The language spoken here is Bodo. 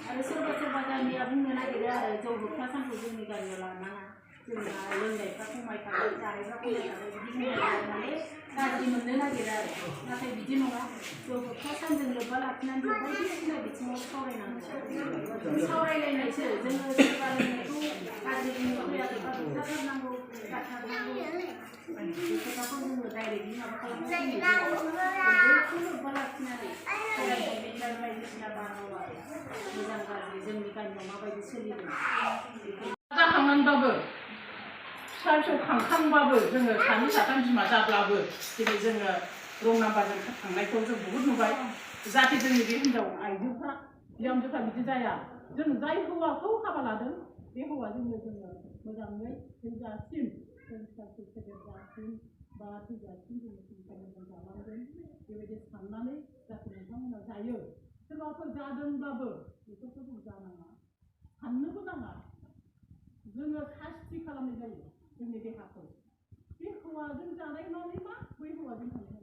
आरो सोरबा गामिया बुंनो नागिरो आरो जौ होबथा सानखौ जोंनि गामियाव लानाङा जोंना लोंनायफ्रा खमायखाबाय जानायफ्रा खमायखाबाय बिदि बुंनाय माने गाज्रि मोननो नागिरो आरो नाथाय बिदि नङा जौ होबथा सानजों लोब्बा लाखिनानै जों बायदिसिना बिथिङाव सावरायनांगौ सावरायलायनायसो जोङो सोरबा लोंनायखौ गाज्रि बुंनो फैयाखै बा होबथाथारनांगौ गारथारनांगौ बे खोथाखौ जोङो डाइरेक्टलि माबा खालामनानै बेखौ लोब्बा लाखिनानै फरायनाय मेन्टाल बायदिसिना बारहावा मोजां गाज्रि जोंनि गामियाव माबायदि सोलिदों जाखांनानैबाबो फिसा फिसौ खांखांबाबो जोङो सानै साथाम बिमा जाब्लाबो दिनै जोङो रं नाम्बारजों थांनायखौ जों बहुद नुबाय जाहाथे जोंनि बे हिनजाव आइजोफ्रा बिहामजोफ्रा बिदि जाया जों जाय हौवाखौ हाबा लादों बे हौवाजोंनो जोङो मोजाङै थैजासिम जों फिसा फिसौ फेदेरजासिम बा थैजासिम जोङो संसार मोजां जालांगोन बेबायदि साननानै जाहाथे नोंथांमोना जायो सोरबाफोर जादोंब्लाबो बेफोरखौ जों जानाङा साननोबो नाङा जोङो सास्ति खालामनाय जायो जोंनि देहाखौ बे हौवाजों जानाय माने मा बै हौवाजों थानाय